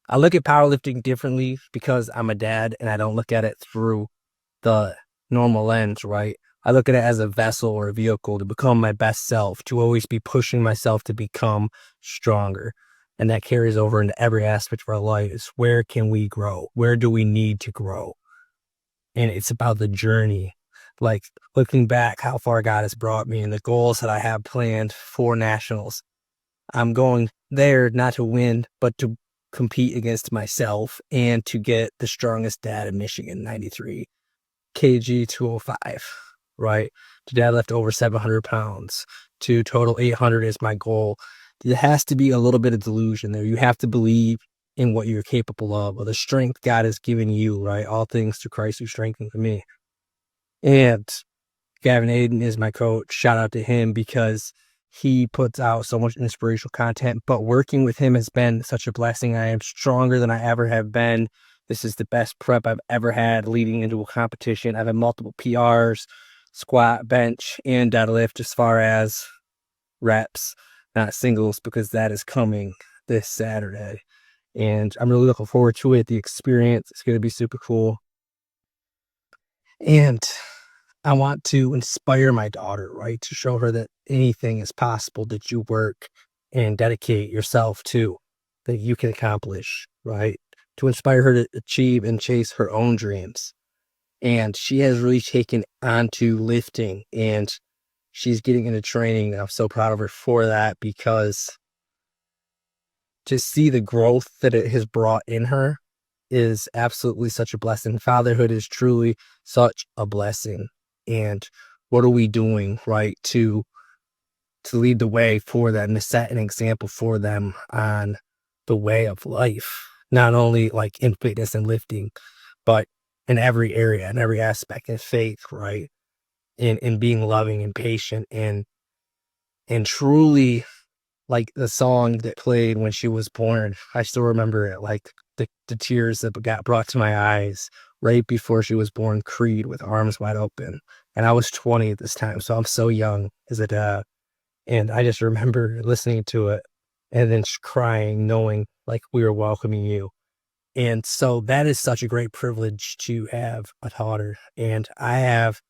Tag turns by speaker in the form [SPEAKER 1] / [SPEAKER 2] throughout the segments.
[SPEAKER 1] I look at powerlifting differently because I'm a dad and I don't look at it through the normal lens, right? I look at it as a vessel or a vehicle to become my best self, to always be pushing myself to become stronger. And that carries over into every aspect of our lives. Where can we grow? Where do we need to grow? And it's about the journey. Like looking back, how far God has brought me and the goals that I have planned for nationals. I'm going there not to win, but to compete against myself and to get the strongest dad in Michigan, 93 kg 205, right? To deadlift over 700 pounds, to total 800 is my goal. There has to be a little bit of delusion there. You have to believe in what you're capable of, or the strength God has given you, right? All things through Christ who strengthens me. And Gavin Aiden is my coach. Shout out to him because he puts out so much inspirational content, but working with him has been such a blessing. I am stronger than I ever have been. This is the best prep I've ever had leading into a competition. I've had multiple PRs, squat, bench, and deadlift as far as reps, not singles, because that is coming this Saturday. And I'm really looking forward to it. The experience is going to be super cool. And I want to inspire my daughter, right? To show her that anything is possible that you work and dedicate yourself to, that you can accomplish, right? To inspire her to achieve and chase her own dreams. And she has really taken onto lifting and she's getting into training. I'm so proud of her for that because to see the growth that it has brought in her is absolutely such a blessing. Fatherhood is truly such a blessing. And what are we doing, right, to lead the way for them, to set an example for them on the way of life, not only like in fitness and lifting, but in every area, in every aspect, in faith, right? In being loving and patient and truly like the song that played when she was born. I still remember it, like the tears that got brought to my eyes right before she was born, Creed with Arms Wide Open. And I was 20 at this time, so I'm so young as a dad. And I just remember listening to it and then crying, knowing like we were welcoming you. And so that is such a great privilege to have a daughter. And I have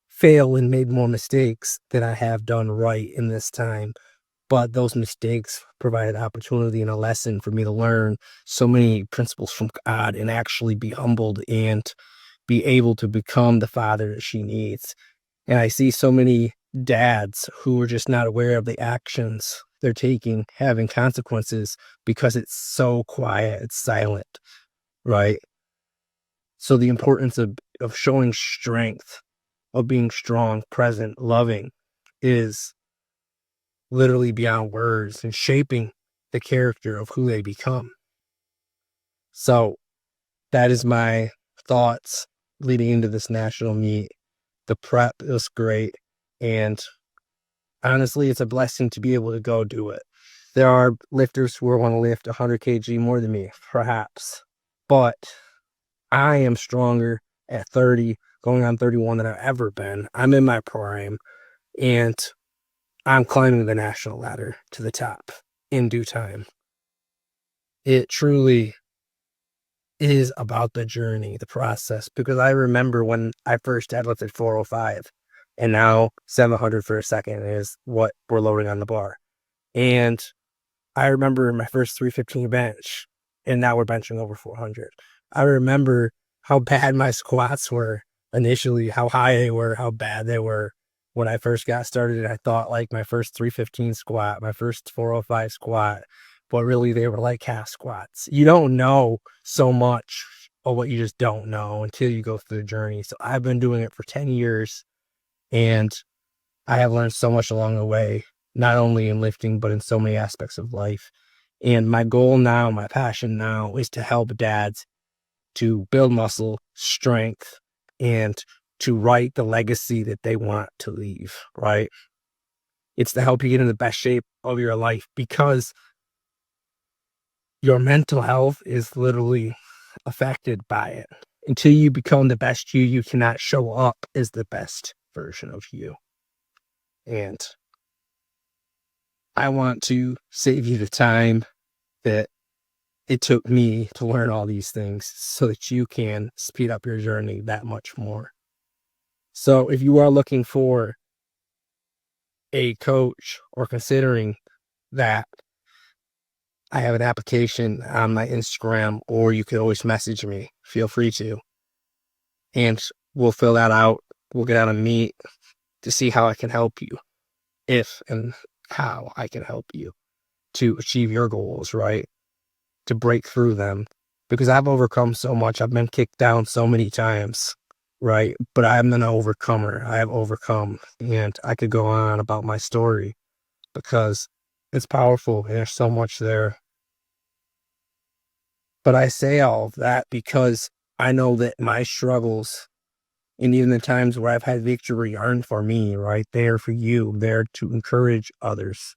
[SPEAKER 1] failed and made more mistakes than I have done right in this time, but those mistakes provided opportunity and a lesson for me to learn so many principles from God and actually be humbled and be able to become the father that she needs. And I see so many dads who are just not aware of the actions they're taking having consequences because it's so quiet, it's silent, right? So the importance of showing strength, of being strong, present, loving is literally beyond words and shaping the character of who they become. So that is my thoughts leading into this national meet. The prep is great. And honestly, it's a blessing to be able to go do it. There are lifters who want to lift 100 kg more than me, perhaps. But I am stronger at 30, going on 31 than I've ever been. I'm in my prime. And I'm climbing the national ladder to the top in due time. It truly is about the journey, the process, because I remember when I first deadlifted 405 and now 700 for a second is what we're loading on the bar. And I remember my first 315 bench and now we're benching over 400. I remember how bad my squats were initially, how high they were, how bad they were when I first got started. I thought like my first 315 squat, my first 405 squat, but really they were like calf squats. You don't know so much of what you just don't know until you go through the journey. So I've been doing it for 10 years and I have learned so much along the way, not only in lifting, but in so many aspects of life. And my goal now, my passion now is to help dads to build muscle, strength, and to write the legacy that they want to leave, right? It's to help you get in the best shape of your life because your mental health is literally affected by it. Until you become the best you, you cannot show up as the best version of you. And I want to save you the time that it took me to learn all these things so that you can speed up your journey that much more. So if you are looking for a coach or considering that, I have an application on my Instagram, or you can always message me. Feel free to. And we'll fill that out. We'll get on a meet to see how I can help you, if and how I can help you to achieve your goals, right? To break through them. Because I've overcome so much. I've been kicked down so many times, right? But I'm an overcomer. I have overcome. And I could go on about my story because it's powerful and there's so much there. But I say all of that because I know that my struggles and even the times where I've had victory aren't for me, right? They're for you. They're to encourage others.